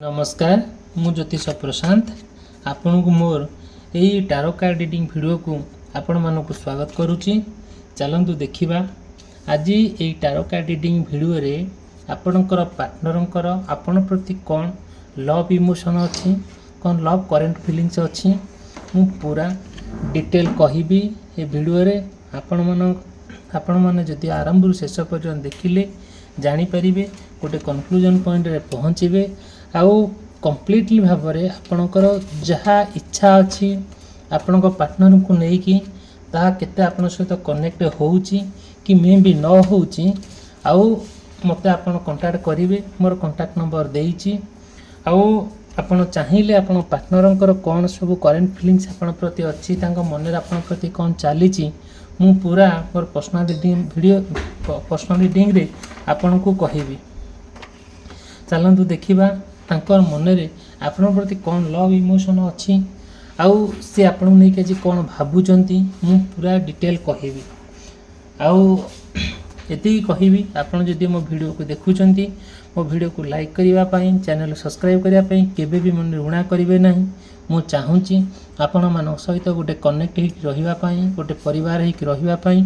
नमस्कार मु ज्योतिष प्रशांत आपण को मोर यही टारो कार्ड रीडिंग वीडियो को आपण मानक स्वागत करुच्ची। चलतु देखा आज यही टारो कार्ड रीडिंग वीडियो रे आपणकर पार्टनर आपण प्रति कौन लव इमोशन अच्छी कौन लव करेंट फीलिंग्स अच्छी मु पूरा डिटेल कहबी ए वीडियो रे आपण माने जदि आरंभ शेष पर्यंत देखिले जानीपारे गोटे कन्क्लूजन पॉइंट रे पहुँचे आउ कंप्लीटली भाव में आपणकर जहाँ इच्छा अच्छी आपण पार्टनर को लेकिन ताहा केते आपण सहित कनेक्ट होउची कि मे भी न होउची आउ मते आपण कांटेक्ट करिवे मोर कांटेक्ट नंबर देइची आउ आपण चाहिए आपण पार्टनरंकर कौन सब करेंट फीलिंग्स आपण प्रति अच्छी तांको मन रे आपण प्रति कौन चलीची मु पूरा more personal reading video personal reading रे आपण को कहबी। चलतु देखिबा तांकर मन रे आपण प्रति कौन लव इमोशन अच्छी आउ सी आपण नहीं के कौन भावुचंती मु पूरा डिटेल कहबी आउ एति कहबी आपण जदि मो वीडियो को देखुचंती मो वीडियो को लाइक करिवा पई चैनल सब्सक्राइब करिवा पई केबे भी मन ऋणा करिवे नाही। मु चाहूची आपण मान सहित गोटे कनेक्ट होइक रहिवा पई गोटे परिवार होइक रहिवा पई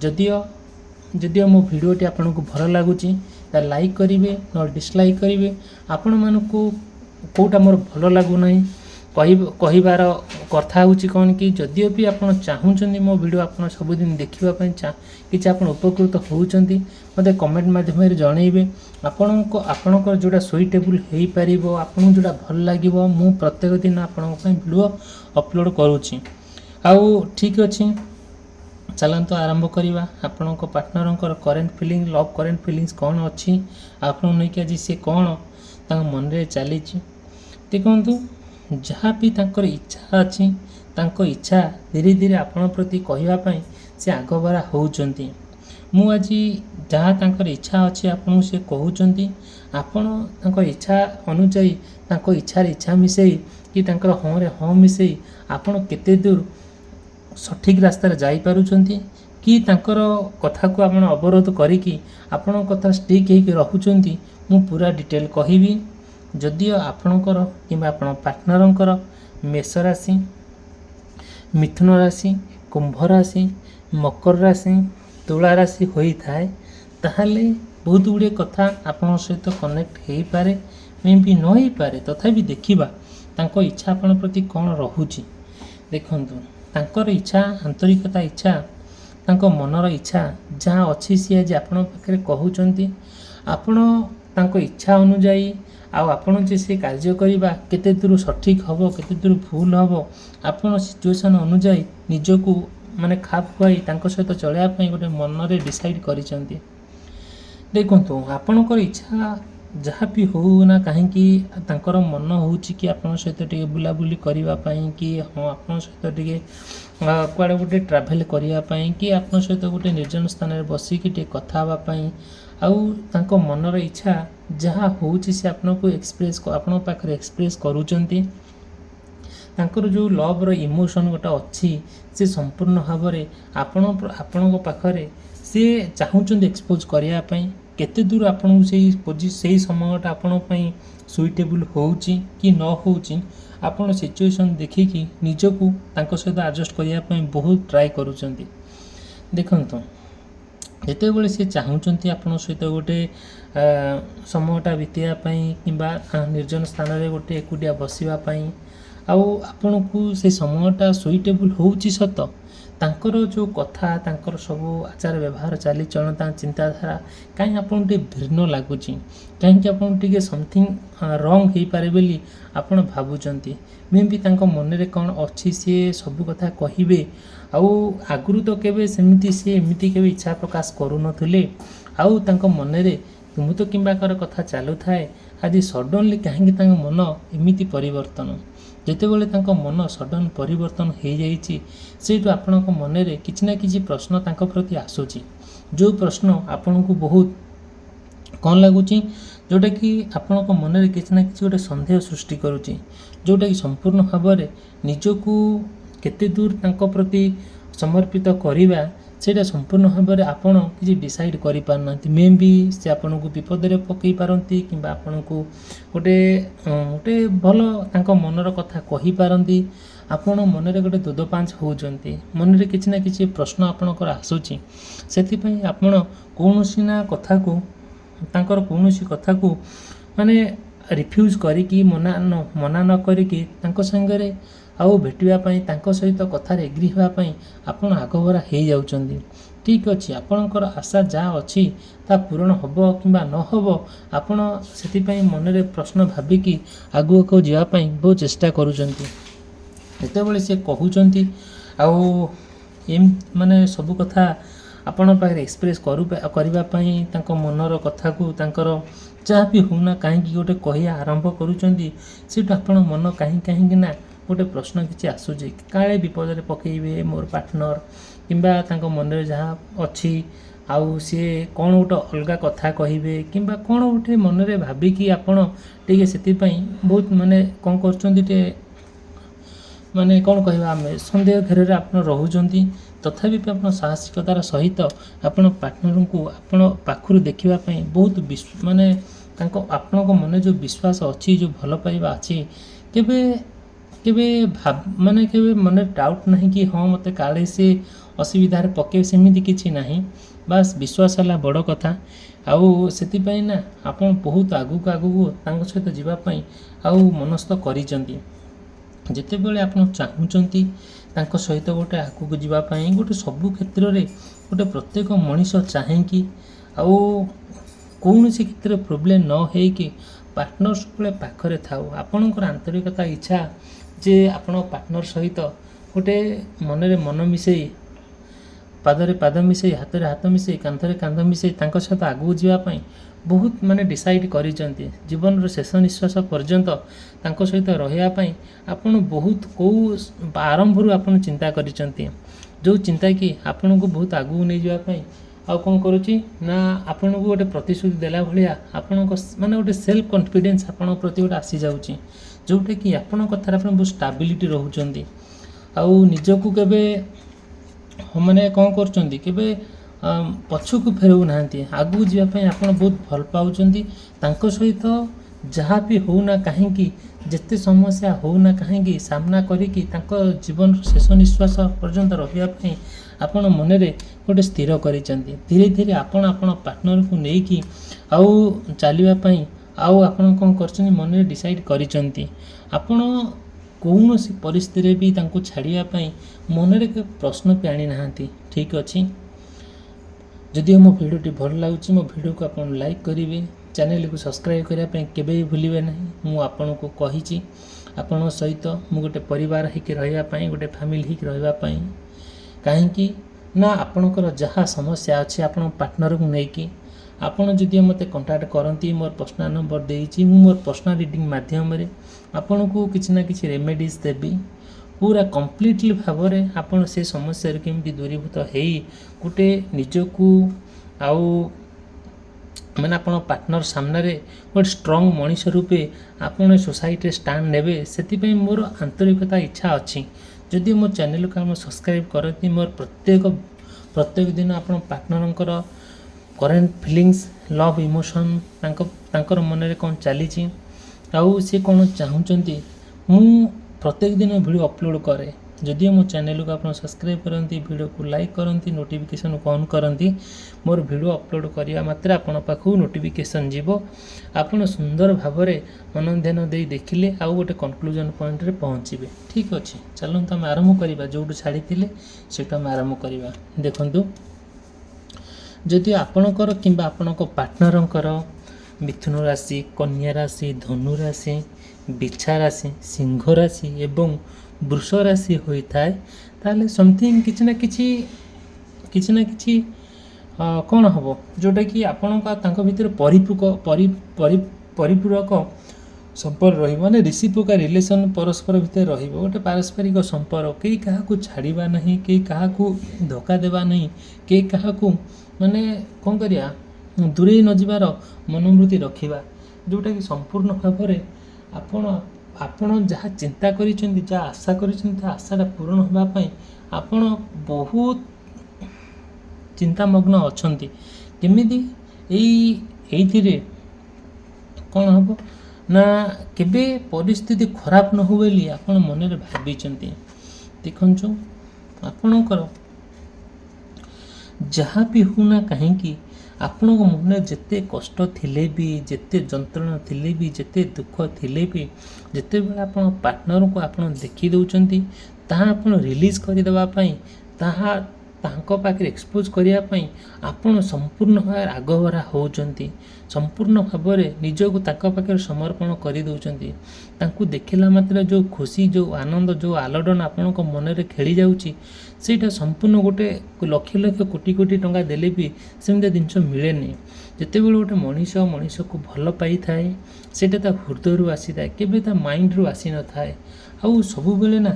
जदियो मो वीडियोटी आपन को भल लागुची ता लाइक करिवे न डिसलाइक करिवे आपण मानकू कोटा मोर भल लागु नाही कहिबार कथा होची कोन कि जदियो भी आपण चाहूचंदी मो वीडियो आपण सब दिन देखिबा पई किछ आपण उपकृत होउचंदी मते कमेंट माध्यम रे जणैबे आपणकर जोड़ा सुइटेबल हेई परिबो आपण जोड़ा भल लागिबो मु प्रत्येक दिन आपण पई वीडियो अपलोड करूची आउ ठीक अछि। चलतु आरंभ करिबा आपण partner current feeling love current feelings कौन अच्छी आपण नहीं कि आज सी कौन मन रे चली देखु जहाँ भी तांकर इच्छा अच्छी तांको इच्छा धीरे धीरे आपण प्रति कहवाई से आगबरा होउचंती मु आज जहाँ तांकर इच्छा अच्छी आपन से कहउचंती आपण तांकर इच्छा अनुसार तांको इच्छार इच्छा मिसई कि तांकर हाँ रे हाँ मिसई आपण केते दूर सठिक रास्तार जाई पारुचंती कि तांकर कथा को आपण अवरोध करिकी आपण कथा स्टिक हेकि रहुचंती मु पूरा डिटेल कहबी। जदियो आपणकर किंबा आपण पार्टनरंकर मेष राशि मिथुन राशि कुंभ राशि मकर राशि तुला राशि होई थाए ताहले बहुत गुड़े कथा आपण सहित कनेक्ट हेई पारे मे भी न हेई पारे तथापि देखिबा तांको इच्छा आपण प्रति कौन रहुची देखंतु तांकर इच्छा आंतरिकता इच्छा तांको मनर इच्छा जहाँ अच्छी सी आज आपण पाखे कहउचंती आपण तांको इच्छा अनुजाई आपण जे से कार्य करिबा केते दूर सठिक हबो केते दूर भूल हबो आपण सिचुएशन अनुजाई निजको माने खाप खुआई तांको सहित चलया पई गोटे मन रे डिसाइड करिसंती। देखंतु आपणकर इच्छा जहाँ भी हो ना कहीं तांकर मन होउची कि आपण सहित टिके बुलाबुली करिवा पई कि हाँ आपण सहित टिके कुआडे गोटे ट्रैवल करिवा पई कि आपण सहित गोटे निर्जन स्थान रे बसी कि टिके कथा हवा पई आउ तांको मनर इच्छा जहाँ होउची से आपण को एक्सप्रेस आपण पाखरे एक्सप्रेस करूचंती तांकर जो लव रो इमोशन गोटा अच्छी से संपूर्ण भाव में आपण पाखरे से चाहूचंती एक्सपोज करिया पई केते दूर आपण से समयटा आपण पई सुइटेबल होउची कि न होउची आपण सिचुएशन देखिकी निजको तांको सहित एडजस्ट करिया पई बहुत ट्राई करूचंती। देखंतु जेते बेले से चाहूचंती आपण सहित गोटे समयटा बितेया पई किंबा निर्जन स्थान रे गोटे एकुटिया बसिबा पई आउ आपण को से समयटा सुइटेबल होउची सत तांकर जो कथा तांकर सब आचार व्यवहार चालीचलन चिंताधारा कहीं आपन भिन्न लगुच कहीं आपन टे समथिंग रंग हो पारे बोली आपन भावुचंती मे भी तांको मन रे कौन अच्छी सी सब कथा कहिबे आउ आगुरु तो केबे सेमिति सी एमिति केबे इच्छा प्रकाश करू नथिले आउ तांको मन रे तुम तो किंबा कर कथा चालू थाए आज सडनली कहीं तांको मन एमिति परिवर्तन जेते बेले तांको मन सडन परिवर्तन हो जाइछि सेटु आपनक मन रे किछि ना किछि प्रश्न तांको प्रति आसुछि जो प्रश्न आपन को बहुत कौन लगुछि जोटा कि आपनक मन रे किछि ना किछि गोटे संदेह सृष्टि करूछि जोटा कि संपूर्ण भाव में निजको केते दूर तांको प्रति समर्पित करिबा ସେଇଟା ସମ୍ପୂର୍ଣ୍ଣ ଭାବରେ ଆପଣ କିଛି ଡିସାଇଡ଼୍ କରିପାରୁନାହାନ୍ତି। ମେ ବି ସେ ଆପଣଙ୍କୁ ବିପଦରେ ପକାଇ ପାରନ୍ତି କିମ୍ବା ଆପଣଙ୍କୁ ଗୋଟେ ଭଲ ତାଙ୍କ ମନର କଥା କହିପାରନ୍ତି। ଆପଣ ମନରେ ଗୋଟେ ଦୋଦପାଞ୍ଚ ହେଉଛନ୍ତି, ମନରେ କିଛି ନା କିଛି ପ୍ରଶ୍ନ ଆପଣଙ୍କର ଆସୁଛି। ସେଥିପାଇଁ ଆପଣ ତାଙ୍କର କୌଣସି କଥାକୁ ମାନେ ରିଫ୍ୟୁଜ୍ କରିକି ମନା ନ କରିକି ତାଙ୍କ ସାଙ୍ଗରେ ଆଉ ଭେଟିବା ପାଇଁ, ତାଙ୍କ ସହିତ କଥାରେ ଏଗ୍ରି ହେବା ପାଇଁ ଆପଣ ଆଗଭରା ହେଇଯାଉଛନ୍ତି। ଠିକ୍ ଅଛି, ଆପଣଙ୍କର ଆଶା ଯାହା ଅଛି ତାହା ପୂରଣ ହେବ କିମ୍ବା ନ ହେବ, ଆପଣ ସେଥିପାଇଁ ମନରେ ପ୍ରଶ୍ନ ଭାବିକି ଆଗକୁ ଯିବା ପାଇଁ ବହୁତ ଚେଷ୍ଟା କରୁଛନ୍ତି। ଯେତେବେଳେ ସେ କହୁଛନ୍ତି ଆଉ ମାନେ ସବୁ କଥା ଆପଣଙ୍କ ପାଖରେ ଏକ୍ସପ୍ରେସ୍ କରିବା ପାଇଁ ତାଙ୍କ ମନର କଥାକୁ, ତାଙ୍କର ଯାହା ବି ହେଉନା କାହିଁକି ଗୋଟେ କହିବା ଆରମ୍ଭ କରୁଛନ୍ତି, ସେଇଠୁ ଆପଣ ମନ କାହିଁକି ନା ଗୋଟେ ପ୍ରଶ୍ନ କିଛି ଆସୁଛି, କାଳେ ବିପଦରେ ପକାଇବେ ମୋର ପାର୍ଟନର କିମ୍ବା ତାଙ୍କ ମନରେ ଯାହା ଅଛି, ଆଉ ସିଏ କ'ଣ ଗୋଟେ ଅଲଗା କଥା କହିବେ କିମ୍ବା କ'ଣ ଗୋଟେ ମନରେ ଭାବିକି ଆପଣ ଟିକେ ସେଥିପାଇଁ ବହୁତ କ'ଣ କରୁଛନ୍ତି, ଟିକେ କ'ଣ କହିବା, ଆମେ ସନ୍ଦେହ ଘେରରେ ଆପଣ ରହୁଛନ୍ତି। ତଥାପି ଆପଣ ସାହସିକତାର ସହିତ ଆପଣ ପାର୍ଟନରଙ୍କୁ ଆପଣ ପାଖରୁ ଦେଖିବା ପାଇଁ ବହୁତ ଆପଣଙ୍କ ମନରେ ଯେଉଁ ବିଶ୍ୱାସ ଅଛି, ଯେଉଁ ଭଲ ପାଇବା ଅଛି, କେବେ ମନରେ ଡାଉଟ୍ ନାହିଁ କି ହଁ ମୋତେ କାଳେ ସେ ଅସୁବିଧାରେ ପକାଇବେ, ସେମିତି କିଛି ନାହିଁ। ବାସ୍ ବିଶ୍ୱାସ ହେଲା ବଡ଼ କଥା। ଆଉ ସେଥିପାଇଁ ନା ଆପଣ ବହୁତ ଆଗକୁ ତାଙ୍କ ସହିତ ଯିବା ପାଇଁ ଆଉ ମନସ୍ଥ କରିଛନ୍ତି। ଯେତେବେଳେ ଆପଣ ଚାହୁଁଛନ୍ତି ତାଙ୍କ ସହିତ ଗୋଟେ ଆଗକୁ ଯିବା ପାଇଁ, ଗୋଟେ ସବୁ କ୍ଷେତ୍ରରେ ଗୋଟେ ପ୍ରତ୍ୟେକ ମଣିଷ ଚାହେଁକି ଆଉ କୌଣସି କ୍ଷେତ୍ରରେ ପ୍ରୋବ୍ଲେମ୍ ନ ହେଇକି ପାର୍ଟନର ସବୁବେଳେ ପାଖରେ ଥାଉ। ଆପଣଙ୍କର ଆନ୍ତରିକତା ଇଚ୍ଛା ଯେ ଆପଣ ପାର୍ଟନର ସହିତ ଗୋଟେ ମନରେ ମନ ମିଶାଇ, ପାଦରେ ପାଦ ମିଶାଇ, ହାତରେ ହାତ ମିଶାଇ, କାନ୍ଧରେ କାନ୍ଧ ମିଶାଇ ତାଙ୍କ ସହିତ ଆଗକୁ ଯିବା ପାଇଁ ବହୁତ ଡିସାଇଡ଼୍ କରିଛନ୍ତି। ଜୀବନର ଶେଷ ନିଶ୍ୱାସ ପର୍ଯ୍ୟନ୍ତ ତାଙ୍କ ସହିତ ରହିବା ପାଇଁ ଆପଣ ବହୁତ ଆରମ୍ଭରୁ ଆପଣ ଚିନ୍ତା କରିଛନ୍ତି, ଯେଉଁ ଚିନ୍ତା କି ଆପଣଙ୍କୁ ବହୁତ ଆଗକୁ ନେଇଯିବା ପାଇଁ ଆଉ କ'ଣ କରୁଛି ନା ଆପଣଙ୍କୁ ଗୋଟେ ପ୍ରତିଶ୍ରୁତି ଦେଲା ଭଳିଆ ଆପଣଙ୍କ ଗୋଟେ ସେଲ୍ଫ କନଫିଡେନ୍ସ ଆପଣଙ୍କ ପ୍ରତି ଗୋଟେ ଆସିଯାଉଛି, ଯେଉଁଟାକି ଆପଣଙ୍କ କଥାରେ ଆପଣ ବହୁତ ଷ୍ଟାବିଲିଟି ରହୁଛନ୍ତି। ଆଉ ନିଜକୁ କେବେ କ'ଣ କରୁଛନ୍ତି, କେବେ ପଛକୁ ଫେରଉନାହାନ୍ତି, ଆଗକୁ ଯିବା ପାଇଁ ଆପଣ ବହୁତ ଭଲ ପାଉଛନ୍ତି। ତାଙ୍କ ସହିତ ଯାହା ବି ହେଉନା କାହିଁକି, ଯେତେ ସମସ୍ୟା ହେଉନା କାହିଁକି, ସାମ୍ନା କରିକି ତାଙ୍କ ଜୀବନର ଶେଷ ନିଶ୍ୱାସ ପର୍ଯ୍ୟନ୍ତ ରହିବା ପାଇଁ ଆପଣ ମନରେ ଗୋଟେ ସ୍ଥିର କରିଛନ୍ତି। ଧୀରେ ଧୀରେ ଆପଣ ପାର୍ଟନରକୁ ନେଇକି ଆଉ ଚାଲିବା ପାଇଁ ଆଉ ଆପଣ କ'ଣ କରିଛନ୍ତି, ମନରେ ଡିସାଇଡ଼୍ କରିଛନ୍ତି। ଆପଣ କୌଣସି ପରିସ୍ଥିତିରେ ବି ତାଙ୍କୁ ଛାଡ଼ିବା ପାଇଁ ମନରେ ପ୍ରଶ୍ନ ବି ଆଣିନାହାନ୍ତି। ଠିକ୍ ଅଛି, ଯଦିଓ ମୋ ଭିଡ଼ିଓଟି ଭଲ ଲାଗୁଛି, ମୋ ଭିଡ଼ିଓକୁ ଆପଣ ଲାଇକ୍ କରିବେ, ଚ୍ୟାନେଲକୁ ସବସ୍କ୍ରାଇବ୍ କରିବା ପାଇଁ କେବେ ବି ଭୁଲିବେ ନାହିଁ। ମୁଁ ଆପଣଙ୍କୁ କହିଛି, ଆପଣଙ୍କ ସହିତ ମୁଁ ଗୋଟେ ପରିବାର ହେଇକି ରହିବା ପାଇଁ, ଗୋଟେ ଫ୍ୟାମିଲି ହେଇକି ରହିବା ପାଇଁ। କାହିଁକି ନା ଆପଣଙ୍କର ଯାହା ସମସ୍ୟା ଅଛି ଆପଣଙ୍କ ପାର୍ଟନରକୁ ନେଇକି ଆପଣ ଯଦି ମୋତେ କଣ୍ଟାକ୍ଟ କରନ୍ତି, ମୋର ପର୍ସନାଲ ନମ୍ବର ଦେଇଛି, ମୁଁ ମୋର ପର୍ସନାଲ ରିଡ଼ିଂ ମାଧ୍ୟମରେ ଆପଣଙ୍କୁ କିଛି ନା କିଛି ରେମେଡ଼ିଜ୍ ଦେବି। ପୁରା କମ୍ପ୍ଲିଟଲି ଭାବରେ ଆପଣ ସେ ସମସ୍ୟାରୁ କେମିତି ଦୂରୀଭୂତ ହେଇ ଗୋଟେ ନିଜକୁ ଆଉ ଆପଣ ପାର୍ଟନର ସାମ୍ନାରେ ଗୋଟେ ଷ୍ଟ୍ରଙ୍ଗ ମଣିଷ ରୂପେ ଆପଣ ସୋସାଇଟିରେ ଷ୍ଟାଣ୍ଡ ନେବେ, ସେଥିପାଇଁ ମୋର ଆନ୍ତରିକତା ଇଚ୍ଛା ଅଛି। ଯଦି ମୋ ଚ୍ୟାନେଲକୁ ଆପଣ ସବସ୍କ୍ରାଇବ୍ କରନ୍ତି, ମୋର ପ୍ରତ୍ୟେକ ଦିନ ଆପଣ ପାର୍ଟନରଙ୍କର କରେଣ୍ଟ ଫିଲିଙ୍ଗସ୍, ଲଭ୍ ଇମୋସନ୍, ତାଙ୍କର ମନରେ କ'ଣ ଚାଲିଛି ଆଉ ସେ କ'ଣ ଚାହୁଁଛନ୍ତି, ମୁଁ ପ୍ରତ୍ୟେକ ଦିନ ଭିଡ଼ିଓ ଅପଲୋଡ଼ କରେ। ଯଦି ମୋ ଚ୍ୟାନେଲକୁ ଆପଣ ସବସ୍କ୍ରାଇବ୍ କରନ୍ତି, ଭିଡ଼ିଓକୁ ଲାଇକ୍ କରନ୍ତି, ନୋଟିଫିକେସନ୍କୁ ଅନ୍ କରନ୍ତି, ମୋର ଭିଡ଼ିଓ ଅପଲୋଡ଼ କରିବା ମାତ୍ରେ ଆପଣଙ୍କ ପାଖକୁ ନୋଟିଫିକେସନ୍ ଯିବ। ଆପଣ ସୁନ୍ଦର ଭାବରେ ମନଧ୍ୟାନ ଦେଇ ଦେଖିଲେ ଆଉ ଗୋଟେ କନକ୍ଲୁଜନ୍ ପଏଣ୍ଟରେ ପହଞ୍ଚିବେ। ଠିକ୍ ଅଛି, ଚାଲନ୍ତୁ ଆମେ ଆରମ୍ଭ କରିବା। ଯେଉଁଠୁ ଛାଡ଼ିଥିଲେ ସେଇଠୁ ଆମେ ଆରମ୍ଭ କରିବା। ଦେଖନ୍ତୁ, ଯଦି ଆପଣଙ୍କର କିମ୍ବା ଆପଣଙ୍କ ପାର୍ଟନରଙ୍କର ମିଥୁନ ରାଶି, କନ୍ୟା ରାଶି, ଧନୁ ରାଶି, ବିଛା ରାଶି, ସିଂହ ରାଶି ଏବଂ ବୃଷ ରାଶି ହୋଇଥାଏ, ତାହେଲେ ସମଥିଙ୍ଗ କିଛି ନା କିଛି କ'ଣ ହେବ, ଯେଉଁଟାକି ଆପଣଙ୍କ ତାଙ୍କ ଭିତରେ ପରିପୂରକ ସମ୍ପର୍କ ରହିବ, ରିସିପ୍ରୋକାଲ୍ ରିଲେସନ୍ ପରସ୍ପର ଭିତରେ ରହିବ, ଗୋଟେ ପାରସ୍ପରିକ ସମ୍ପର୍କ। କେହି କାହାକୁ ଛାଡ଼ିବା ନାହିଁ, କେହି କାହାକୁ ଧୋକା ଦେବା ନାହିଁ, କେହି କାହାକୁ କ'ଣ କରିବା, ଦୂରେଇ ନ ଯିବାର ମନୋବୃତ୍ତି ରଖିବା, ଯେଉଁଟାକି ସମ୍ପୂର୍ଣ୍ଣ ଭାବରେ ଆପଣ ଯାହା ଚିନ୍ତା କରିଛନ୍ତି, ଯାହା ଆଶା କରିଛନ୍ତି, ତା ଆଶାଟା ପୂରଣ ହେବା ପାଇଁ ଆପଣ ବହୁତ ଚିନ୍ତାମଗ୍ନ ଅଛନ୍ତି କେମିତି ଏଇଥିରେ କ'ଣ ହେବ ନା କେବେ ପରିସ୍ଥିତି ଖରାପ ନ ହଉ ବୋଲି ଆପଣ ମନରେ ଭାବିଛନ୍ତି। ଦେଖନ୍ତୁ ଆପଣଙ୍କର ଯାହା ବି ହେଉନା କାହିଁକି ଆପଣଙ୍କ ମନରେ ଯେତେ କଷ୍ଟ ଥିଲେ ବି, ଯେତେ ଯନ୍ତ୍ରଣା ଥିଲେ ବି, ଯେତେ ଦୁଃଖ ଥିଲେ ବି, ଯେତେବେଳେ ଆପଣ ପାର୍ଟନରକୁ ଆପଣ ଦେଖି ଦେଉଛନ୍ତି ତାହା ଆପଣ ରିଲିଜ୍ କରିଦେବା ପାଇଁ, ତାହା ତାଙ୍କ ପାଖରେ ଏକ୍ସପୋଜ୍ କରିବା ପାଇଁ ଆପଣ ସମ୍ପୂର୍ଣ୍ଣ ଭାବରେ ଆଗଭରା ହେଉଛନ୍ତି, ସମ୍ପୂର୍ଣ୍ଣ ଭାବରେ ନିଜକୁ ତାଙ୍କ ପାଖରେ ସମର୍ପଣ କରିଦେଉଛନ୍ତି। ତାଙ୍କୁ ଦେଖିଲା ମାତ୍ରେ ଯେଉଁ ଖୁସି, ଯେଉଁ ଆନନ୍ଦ, ଯେଉଁ ଆଲୋଡ଼ନ ଆପଣଙ୍କ ମନରେ ଖେଳି ଯାଉଛି ସେଇଟା ସମ୍ପୂର୍ଣ୍ଣ ଗୋଟେ ଲକ୍ଷ ଲକ୍ଷ କୋଟି କୋଟି ଟଙ୍କା ଦେଲେ ବି ସେମିତି ଜିନିଷ ମିଳେନି। ଯେତେବେଳେ ଗୋଟେ ମଣିଷକୁ ଭଲ ପାଇଥାଏ ସେଇଟା ତା ହୃଦୟରୁ ଆସିଥାଏ, କେବେ ତା ମାଇଣ୍ଡରୁ ଆସିନଥାଏ। ଆଉ ସବୁବେଳେ ନା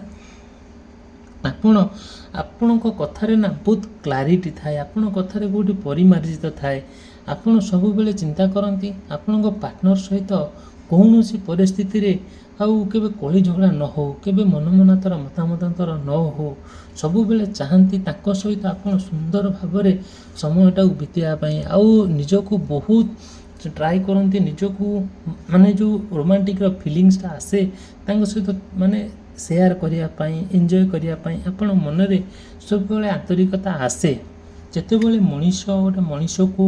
ଆପଣଙ୍କ କଥାରେ ନା ବହୁତ କ୍ଲାରିଟି ଥାଏ, ଆପଣଙ୍କ କଥାରେ କେଉଁଠି ପରିମାର୍ଜିତ ଥାଏ। ଆପଣ ସବୁବେଳେ ଚିନ୍ତା କରନ୍ତି ଆପଣଙ୍କ ପାର୍ଟନର ସହିତ କୌଣସି ପରିସ୍ଥିତିରେ ଆଉ କେବେ କଳି ଝଗଡ଼ା ନ ହେଉ, କେବେ ମନମନାନ୍ତର ମତାମତାନ୍ତର ନ ହେଉ। ସବୁବେଳେ ଚାହାନ୍ତି ତାଙ୍କ ସହିତ ଆପଣ ସୁନ୍ଦର ଭାବରେ ସମୟଟାକୁ ବିତେଇବା ପାଇଁ, ଆଉ ନିଜକୁ ବହୁତ ଟ୍ରାଏ କରନ୍ତି ନିଜକୁ ମାନେ ଯେଉଁ ରୋମାଣ୍ଟିକ୍ର ଫିଲିଙ୍ଗସଟା ଆସେ ତାଙ୍କ ସହିତ ମାନେ ସେୟାର କରିବା ପାଇଁ, ଏନ୍ଜୟ କରିବା ପାଇଁ ଆପଣ ମନରେ ସବୁବେଳେ ଆନ୍ତରିକତା ଆସେ। ଯେତେବେଳେ ଗୋଟେ ମଣିଷକୁ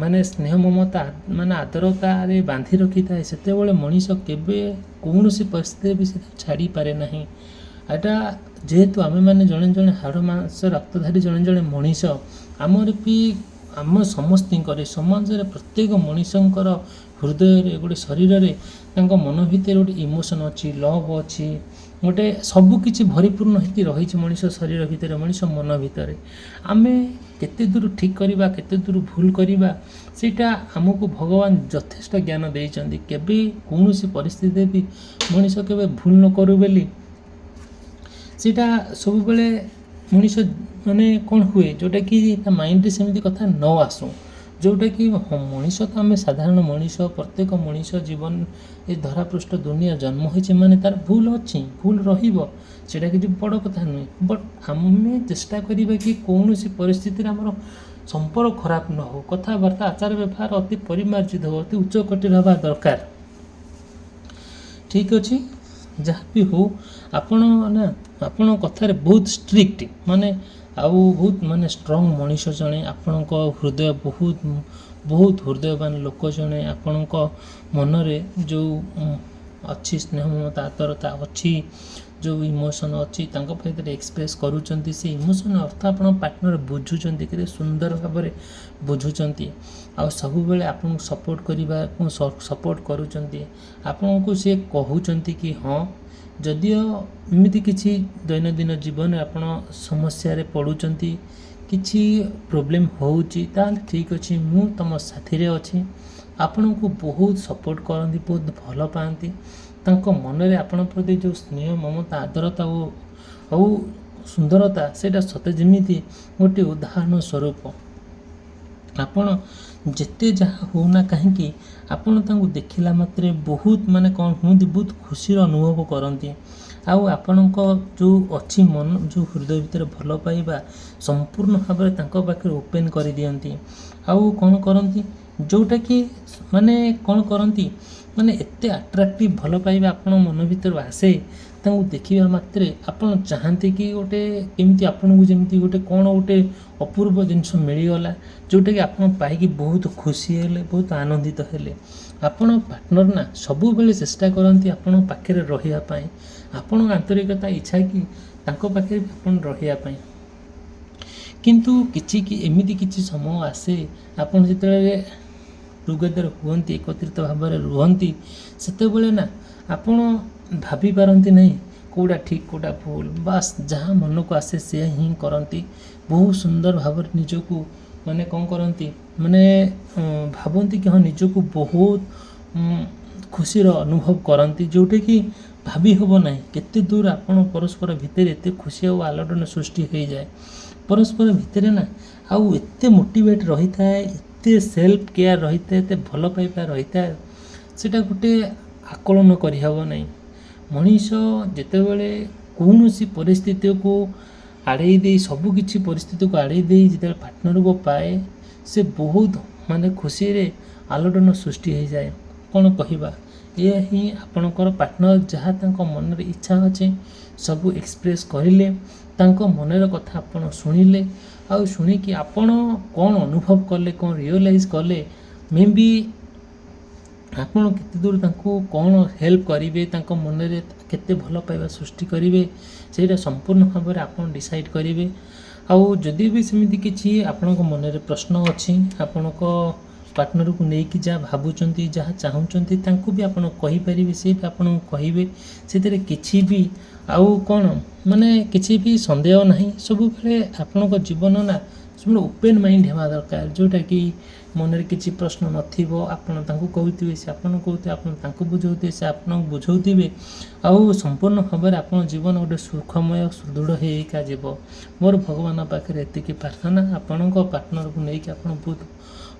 ମାନେ ସ୍ନେହ ମମତା ମାନେ ଆଦରତାରେ ବାନ୍ଧି ରଖିଥାଏ ସେତେବେଳେ ମଣିଷ କେବେ କୌଣସି ପରିସ୍ଥିତିରେ ବି ସେ ଛାଡ଼ିପାରେ ନାହିଁ। ଏଇଟା ଯେହେତୁ ଆମେମାନେ ଜଣେ ଜଣେ ହାଡ଼ ମାଂସ ରକ୍ତଧାରୀ ଜଣେ ମଣିଷ, ଆମର ବି ଆମ ସମସ୍ତଙ୍କର ସମାଜରେ ପ୍ରତ୍ୟେକ ମଣିଷଙ୍କର ହୃଦୟରେ ଗୋଟେ ଶରୀରରେ ତାଙ୍କ ମନ ଭିତରେ ଗୋଟେ ଇମୋସନ୍ ଅଛି, ଲଭ୍ ଅଛି, ଗୋଟେ ସବୁକିଛି ଭରିପୂର୍ଣ୍ଣ ହେଇକି ରହିଛି ମଣିଷ ଶରୀର ଭିତରେ, ମଣିଷ ମନ ଭିତରେ। ଆମେ କେତେ ଦୂର ଠିକ୍ କରିବା, କେତେ ଦୂର ଭୁଲ କରିବା ସେଇଟା ଆମକୁ ଭଗବାନ ଯଥେଷ୍ଟ ଜ୍ଞାନ ଦେଇଛନ୍ତି। କେବେ କୌଣସି ପରିସ୍ଥିତିରେ ବି ମଣିଷ କେବେ ଭୁଲ ନ କରୁ ବୋଲି ସେଇଟା ସବୁବେଳେ ମଣିଷ ମାନେ କ'ଣ ହୁଏ ଯେଉଁଟାକି ତା ମାଇଣ୍ଡରେ ସେମିତି କଥା ନ ଆସୁ, ଯେଉଁଟାକି ମଣିଷ ତ ଆମେ ସାଧାରଣ ମଣିଷ, ପ୍ରତ୍ୟେକ ମଣିଷ ଜୀବନ ଏ ଧରାପୃଷ୍ଠ ଦୁନିଆ ଜନ୍ମ ହୋଇଛି ମାନେ ତାର ଭୁଲ ଅଛି, ଭୁଲ ରହିବ, ସେଇଟା କିଛି ବଡ଼ କଥା ନୁହେଁ। ବଟ୍ ଆମେ ଚେଷ୍ଟା କରିବା କି କୌଣସି ପରିସ୍ଥିତିରେ ଆମର ସମ୍ପର୍କ ଖରାପ ନ ହେଉ, କଥାବାର୍ତ୍ତା ଆଚାର ବ୍ୟବହାର ଅତି ପରିମାର୍ଜିତ ହେଉ, ଅତି ଉଚ୍ଚ କୋଟିର ହେବା ଦରକାର। ଠିକ୍ ଅଛି, ଯାହା ବି ହେଉ ଆପଣଙ୍କ କଥାରେ ବହୁତ ଷ୍ଟ୍ରିକ୍ଟ ମାନେ ଆଉ ବହୁତ ମାନେ ଷ୍ଟ୍ରଙ୍ଗ ମଣିଷ ଜଣେ, ଆପଣଙ୍କ ହୃଦୟ ବହୁତ ହୃଦୟବାନ ଲୋକ ଜଣେ, ଆପଣଙ୍କ ମନରେ ଯେଉଁ ଅଛି ସ୍ନେହ ମମତା ଆଦରତା ଅଛି, ଯେଉଁ ଇମୋସନ୍ ଅଛି ତାଙ୍କ ଭିତରେ ଏକ୍ସପ୍ରେସ୍ କରୁଛନ୍ତି, ସେ ଇମୋସନ୍ ଅର୍ଥ ଆପଣଙ୍କ ପାର୍ଟନର ବୁଝୁଛନ୍ତି, କେତେ ସୁନ୍ଦର ଭାବରେ ବୁଝୁଛନ୍ତି, ଆଉ ସବୁବେଳେ ଆପଣଙ୍କୁ ସପୋର୍ଟ କରୁଛନ୍ତି। ଆପଣଙ୍କୁ ସେ କହୁଛନ୍ତି କି ହଁ ଯଦିଓ ଏମିତି କିଛି ଦୈନନ୍ଦିନ ଜୀବନରେ ଆପଣ ସମସ୍ୟାରେ ପଡ଼ୁଛନ୍ତି, କିଛି ପ୍ରୋବ୍ଲେମ୍ ହେଉଛି, ତାହେଲେ ଠିକ୍ ଅଛି, ମୁଁ ତୁମ ସାଥିରେ ଅଛି। ଆପଣଙ୍କୁ ବହୁତ ସପୋର୍ଟ କରନ୍ତି, ବହୁତ ଭଲ ପାଆନ୍ତି। ତାଙ୍କ ମନରେ ଆପଣଙ୍କ ପ୍ରତି ଯେଉଁ ସ୍ନେହ ମମତା ଆଦରତା ଆଉ ସୁନ୍ଦରତା ସେଇଟା ସତେ ଯେମିତି ଗୋଟିଏ ଉଦାହରଣ ସ୍ୱରୂପ। ଆପଣ ଯେତେ ଯାହା ହେଉନା କାହିଁକି ଆପଣ ତାଙ୍କୁ ଦେଖିଲା ମାତ୍ରେ ବହୁତ ମାନେ କ'ଣ ହୁଅନ୍ତି, ବହୁତ ଖୁସିର ଅନୁଭବ କରନ୍ତି। ଆଉ ଆପଣଙ୍କ ଯେଉଁ ଅଛି ମନ, ଯେଉଁ ହୃଦୟ ଭିତରେ ଭଲ ପାଇବା ସମ୍ପୂର୍ଣ୍ଣ ଭାବରେ ତାଙ୍କ ପାଖରେ ଓପେନ୍ କରିଦିଅନ୍ତି। ଆଉ କ'ଣ କରନ୍ତି ଯେଉଁଟାକି ମାନେ କ'ଣ କରନ୍ତି ମାନେ ଏତେ ଆଟ୍ରାକ୍ଟିଭ୍ ଭଲ ପାଇବା ଆପଣ ମନ ଭିତରୁ ଆସେ, ତାଙ୍କୁ ଦେଖିବା ମାତ୍ରେ ଆପଣ ଚାହାନ୍ତି କି ଗୋଟେ କେମିତି ଆପଣଙ୍କୁ ଯେମିତି ଗୋଟେ କ'ଣ ଗୋଟେ ଅପୂର୍ବ ଜିନିଷ ମିଳିଗଲା, ଯେଉଁଟାକି ଆପଣ ପାଇକି ବହୁତ ଖୁସି ହେଲେ, ବହୁତ ଆନନ୍ଦିତ ହେଲେ। ଆପଣ ପାର୍ଟନର ନା ସବୁବେଳେ ଚେଷ୍ଟା କରନ୍ତି ଆପଣଙ୍କ ପାଖରେ ରହିବା ପାଇଁ, ଆପଣଙ୍କ ଆନ୍ତରିକତା ଇଚ୍ଛା କି ତାଙ୍କ ପାଖରେ ଆପଣ ରହିବା ପାଇଁ। କିନ୍ତୁ ଏମିତି କିଛି ସମୟ ଆସେ ଆପଣ ଯେତେବେଳେ ଟୁଗେଦର ହୁଅନ୍ତି, ଏକତ୍ରିତ ଭାବରେ ରୁହନ୍ତି, ସେତେବେଳେ ନା ଆପଣ ଭାବିପାରନ୍ତି ନାହିଁ କେଉଁଟା ଠିକ୍ କେଉଁଟା ଭୁଲ, ବାସ୍ ଯାହା ମନକୁ ଆସେ ସେୟା ହିଁ କରନ୍ତି। ବହୁତ ସୁନ୍ଦର ଭାବରେ ନିଜକୁ ମାନେ କ'ଣ କରନ୍ତି ମାନେ ଭାବନ୍ତି କି ହଁ ନିଜକୁ ବହୁତ ଖୁସିର ଅନୁଭବ କରନ୍ତି, ଯେଉଁଟାକି ଭାବି ହେବ ନାହିଁ କେତେ ଦୂର ଆପଣ ପରସ୍ପର ଭିତରେ ଏତେ ଖୁସି ଆଉ ଆଲୋଡ଼ନ ସୃଷ୍ଟି ହୋଇଯାଏ। ପରସ୍ପର ଭିତରେ ନା ଆଉ ଏତେ ମୋଟିଭେଟ୍ ରହିଥାଏ, ଏତେ ସେଲ୍ଫ କେୟାର ରହିଥାଏ, ଏତେ ଭଲ ପାଇବା ରହିଥାଏ, ସେଇଟା ଗୋଟେ ଆକଳନ କରିହେବ ନାହିଁ। ମଣିଷ ଯେତେବେଳେ କୌଣସି ପରିସ୍ଥିତିକୁ आड़े दे सबकि परिस्थिति को आड़े दे जो पार्टनर को पाए से बहुत माने खुशी रे आलोड़न सृष्टि हो जाए। कौन कहवा ये ही आपणकर पार्टनर जहाँ तांको मन रे इच्छा अच्छे सब एक्सप्रेस करिले तांको मनर कथा आपण शुणिले आउ शुणिकी आपण कौन अनुभव कले कौन रियलाइज कले मे बी ଆପଣ କେତେ ଦୂର ତାଙ୍କୁ କ'ଣ ହେଲ୍ପ କରିବେ ତାଙ୍କ ମନରେ କେତେ ଭଲ ପାଇବା ସୃଷ୍ଟି କରିବେ ସେଇଟା ସମ୍ପୂର୍ଣ୍ଣ ଭାବରେ ଆପଣ ଡିସାଇଡ଼୍ କରିବେ। ଆଉ ଯଦି ବି ସେମିତି କିଛି ଆପଣଙ୍କ ମନରେ ପ୍ରଶ୍ନ ଅଛି ଆପଣଙ୍କ ପାର୍ଟନରକୁ ନେଇକି ଯାହା ଭାବୁଛନ୍ତି ଯାହା ଚାହୁଁଛନ୍ତି ତାଙ୍କୁ ବି ଆପଣ କହିପାରିବେ ସେ ବି ଆପଣଙ୍କୁ କହିବେ ସେଥିରେ କିଛି ବି ଆଉ କ'ଣ ମାନେ କିଛି ବି ସନ୍ଦେହ ନାହିଁ। ସବୁବେଳେ ଆପଣଙ୍କ ଜୀବନ ନା ସବୁବେଳେ ଓପେନ୍ ମାଇଣ୍ଡ ହେବା ଦରକାର ଯେଉଁଟାକି ମନରେ କିଛି ପ୍ରଶ୍ନ ନଥିବ ଆପଣ ତାଙ୍କୁ କହୁଥିବେ ସେ ଆପଣ କହୁଥିବେ ଆପଣ ତାଙ୍କୁ ବୁଝାଉଥିବେ ସେ ଆପଣଙ୍କୁ ବୁଝାଉଥିବେ ଆଉ ସମ୍ପୂର୍ଣ୍ଣ ଭାବରେ ଆପଣ ଜୀବନ ଗୋଟେ ସୁଖମୟ ସୁଦୃଢ଼ ହେଇକା ଯିବ। ମୋର ଭଗବାନଙ୍କ ପାଖରେ ଏତିକି ପ୍ରାର୍ଥନା ଆପଣଙ୍କ ପାର୍ଟନରକୁ ନେଇକି ଆପଣ ବହୁତ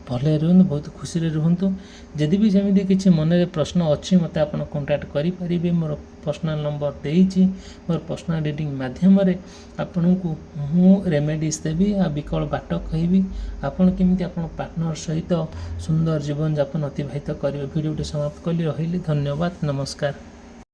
ଭଲରେ ରୁହନ୍ତୁ ବହୁତ ଖୁସିରେ ରୁହନ୍ତୁ। ଯଦି ବି ସେମିତି କିଛି ମନରେ ପ୍ରଶ୍ନ ଅଛି ମୋତେ ଆପଣ କଣ୍ଟାକ୍ଟ କରିପାରିବେ। ମୋର ପର୍ସନାଲ ନମ୍ବର ଦେଇଛି। ମୋର ପର୍ସନାଲ ରିଡ଼ିଂ ମାଧ୍ୟମରେ ଆପଣଙ୍କୁ ମୁଁ ରେମେଡ଼ିସ୍ ଦେବି ଆଉ ବିକଳ ବାଟ କହିବି ଆପଣ କେମିତି ଆପଣ ପାର୍ଟନର ସହିତ ସୁନ୍ଦର ଜୀବନଯାପନ ଅତିବାହିତ କରିବେ। ଭିଡ଼ିଓଟି ସମାପ୍ତ କଲି ରହିଲି ଧନ୍ୟବାଦ ନମସ୍କାର।